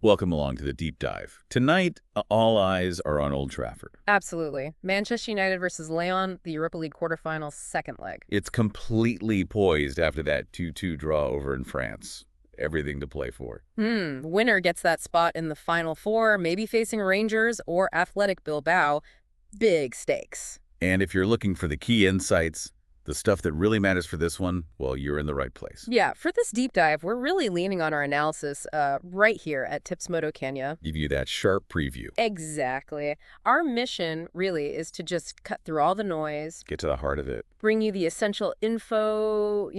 Welcome along to the deep dive. Tonight, all eyes are on Old Trafford. Absolutely. Manchester United versus Lyon, the Europa League quarterfinals, second leg. It's completely poised after that 2-2 draw over in France. Everything to play for. Winner gets that spot in the Final Four, maybe facing Rangers or Athletic Bilbao. Big stakes. And if you're looking for the key insights, the stuff that really matters for this one, well, you're in the right place. Yeah, for this deep dive, we're really leaning on our analysis right here at Tips Moto Kenya. Give you that sharp preview. Exactly. Our mission really is to just cut through all the noise, Get to the heart of it. bring you the essential info,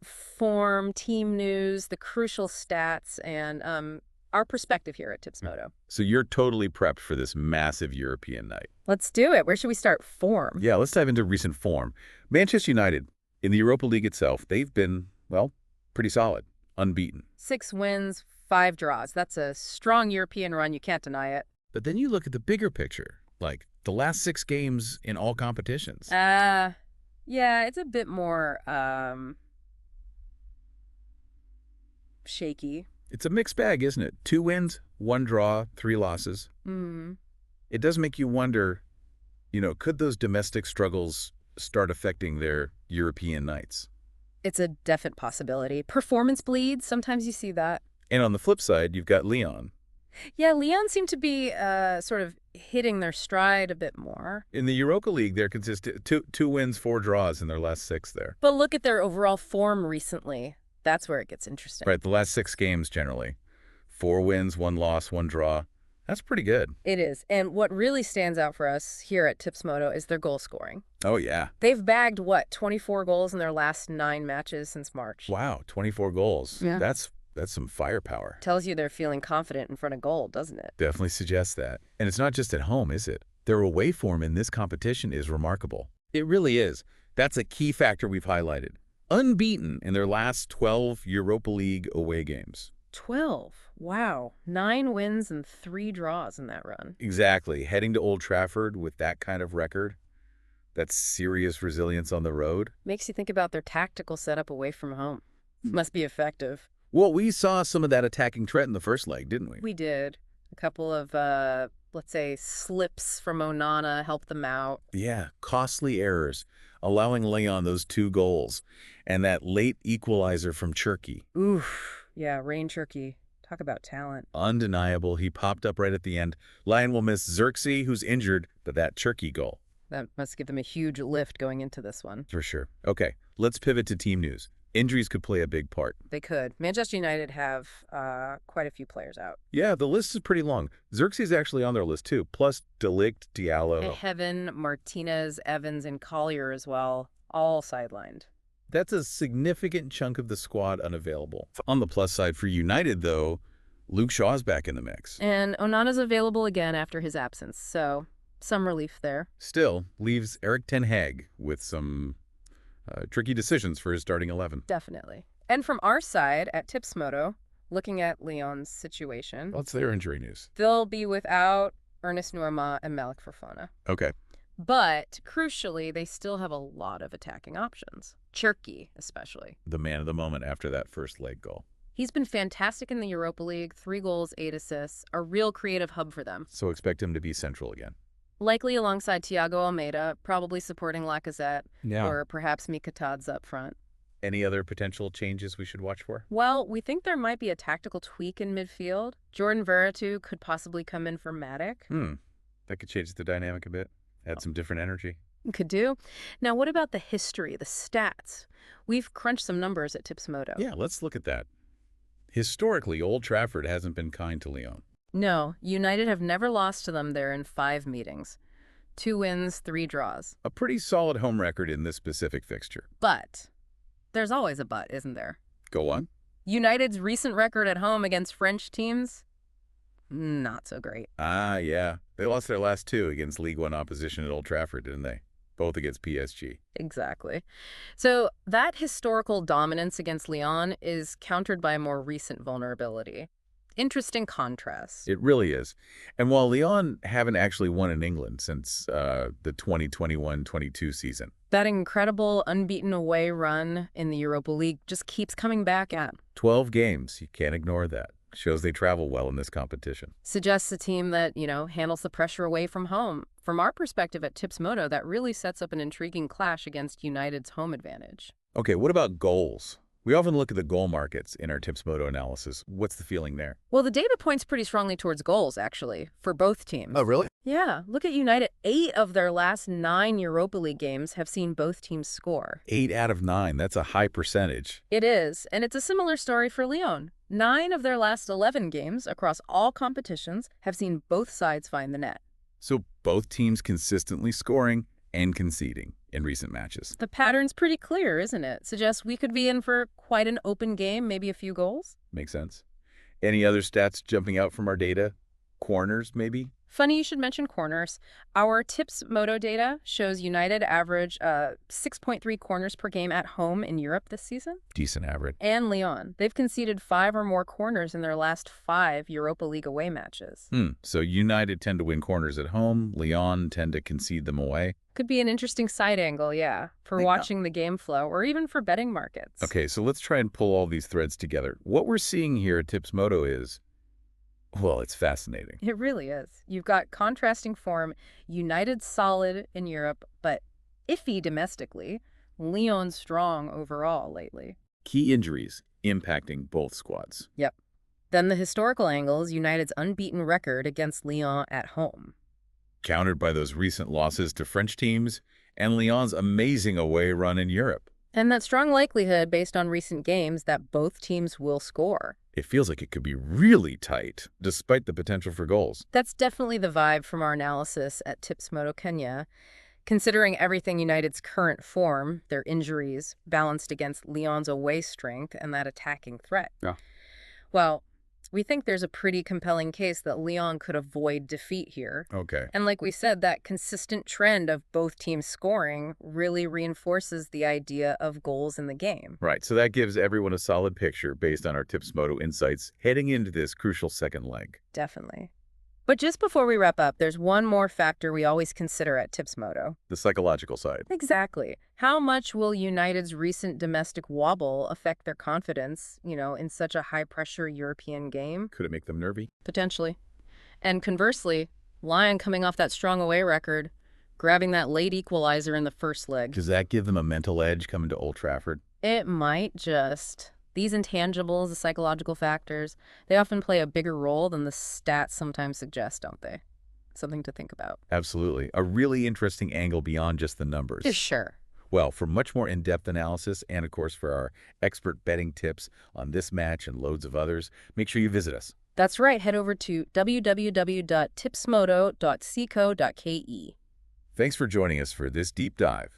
form, team news, the crucial stats, and our perspective here at Tips Moto. So you're totally prepped for this massive European night. Let's do it. Where should we start? Form. Yeah, let's dive into recent form. Manchester United, in the Europa League itself, they've been, well, pretty solid, unbeaten. 6 wins, 5 draws. That's a strong European run. You can't deny it. But then you look at the bigger picture, like the last 6 games in all competitions. Yeah, it's a bit more shaky. It's a mixed bag, isn't it? 2 wins, 1 draw, 3 losses. It does make you wonder, could those domestic struggles start affecting their European nights? It's a definite possibility. Performance bleeds. Sometimes you see that. And on the flip side, you've got Lyon. Yeah, Lyon seem to be sort of hitting their stride a bit more. In the Europa League, they're consistent. 2 wins, 4 draws in their last 6 there. But look at their overall form recently. That's where it gets interesting. Right, the last 6 games generally. 4 wins, 1 loss, 1 draw. That's pretty good. It is. And what really stands out for us here at Tips Moto is their goal scoring. Oh, yeah. They've bagged, 24 goals in their last 9 matches since March. Wow, 24 goals. Yeah. That's some firepower. Tells you they're feeling confident in front of goal, doesn't it? Definitely suggests that. And it's not just at home, is it? Their away form in this competition is remarkable. It really is. That's a key factor we've highlighted. Unbeaten in their last 12 Europa League away games. 12. Wow. 9 wins and 3 draws in that run. Exactly. Heading to Old Trafford with that kind of record, that's serious resilience on the road. Makes you think about their tactical setup away from home. Must be effective. Well, we saw some of that attacking threat in the first leg, didn't we? We did. A couple of, let's say, slips from Onana helped them out. Yeah, costly errors, allowing Lyon those 2 goals, and that late equalizer from Cherki. Oof. Yeah, Cherki. Talk about talent. Undeniable. He popped up right at the end. Lyon will miss Cherki, who's injured, but that Cherki goal. That must give them a huge lift going into this one. For sure. Okay, let's pivot to team news. Injuries could play a big part. They could. Manchester United have quite a few players out. Yeah, the list is pretty long. Xerxes actually on their list too, plus De Ligt, Diallo. Heaven, Martinez, Evans, and Collier as well, all sidelined. That's a significant chunk of the squad unavailable. On the plus side for United, though, Luke Shaw's back in the mix. And Onana's available again after his absence, so some relief there. Still, leaves Erik ten Hag with some tricky decisions for his starting 11. Definitely. And from our side at Tips Moto, looking at Lyon's situation, What's their injury news? they'll be without Ernest Nourma and Malik Fofana. Okay. But, crucially, they still have a lot of attacking options. Cherki, especially. The man of the moment after that first leg goal. He's been fantastic in the Europa League, 3 goals, 8 assists, a real creative hub for them. So expect him to be central again. Likely alongside Thiago Almeida, probably supporting Lacazette, Yeah. or perhaps Mikatadze up front. Any other potential changes we should watch for? Well, we think there might be a tactical tweak in midfield. Jordan Veretout could possibly come in for Matic. That could change the dynamic a bit. Add some different energy. Could do. Now, what about the history, the stats? We've crunched some numbers at Tips Moto. Yeah, let's look at that. Historically, Old Trafford hasn't been kind to Lyon. No, United have never lost to them there in 5 meetings. 2 wins, 3 draws. A pretty solid home record in this specific fixture. But there's always a but, isn't there? Go on. United's recent record at home against French teams? Not so great. Ah, yeah. They lost their last 2 against League One opposition at Old Trafford, didn't they? Both against PSG. Exactly. So that historical dominance against Lyon is countered by a more recent vulnerability. Interesting contrast. It really is. And while Lyon haven't actually won in England since the 2021-22 season. That incredible unbeaten away run in the Europa League just keeps coming back at. 12 games. You can't ignore that. Shows they travel well in this competition. Suggests a team that, handles the pressure away from home. From our perspective at Tips Moto, that really sets up an intriguing clash against United's home advantage. Okay, what about goals? We often look at the goal markets in our Tips Moto analysis. What's the feeling there? Well, the data points pretty strongly towards goals, actually, for both teams. Oh, really? Yeah, look at United. 8 of their last 9 Europa League games have seen both teams score. 8 out of 9. That's a high percentage. It is, and it's a similar story for Lyon. 9 of their last 11 games across all competitions have seen both sides find the net. So both teams consistently scoring and conceding in recent matches. The pattern's pretty clear, isn't it? Suggests we could be in for quite an open game, maybe a few goals. Makes sense. Any other stats jumping out from our data? Corners, maybe? Funny you should mention corners. Our Tips Moto data shows United average 6.3 corners per game at home in Europe this season. Decent average. And Lyon. They've conceded 5 or more corners in their last 5 Europa League away matches. So United tend to win corners at home. Lyon tend to concede them away. Could be an interesting side angle, yeah, for watching the game flow or even for betting markets. Okay, so let's try and pull all these threads together. What we're seeing here at Tips Moto is, well, it's fascinating. It really is. You've got contrasting form, United solid in Europe, but iffy domestically. Lyon strong overall lately. Key injuries impacting both squads. Yep. Then the historical angles, United's unbeaten record against Lyon at home. Countered by those recent losses to French teams and Lyon's amazing away run in Europe. And that strong likelihood based on recent games that both teams will score. It feels like it could be really tight, despite the potential for goals. That's definitely the vibe from our analysis at Tips Moto Kenya. Considering everything United's current form, their injuries, balanced against Lyon's away strength and that attacking threat. Yeah. Well, we think there's a pretty compelling case that Lyon could avoid defeat here. Okay. And like we said, that consistent trend of both teams scoring really reinforces the idea of goals in the game. Right, so that gives everyone a solid picture based on our Tips Moto insights heading into this crucial second leg. Definitely. But just before we wrap up, there's one more factor we always consider at Tips Moto. The psychological side. Exactly. How much will United's recent domestic wobble affect their confidence, in such a high-pressure European game? Could it make them nervy? Potentially. And conversely, Lyon coming off that strong away record, grabbing that late equalizer in the first leg. Does that give them a mental edge coming to Old Trafford? It might just. These intangibles, the psychological factors, they often play a bigger role than the stats sometimes suggest, don't they? Something to think about. Absolutely. A really interesting angle beyond just the numbers. Sure. Well, for much more in-depth analysis and, of course, for our expert betting tips on this match and loads of others, make sure you visit us. That's right. Head over to www.tipsmoto.co.ke. Thanks for joining us for this deep dive.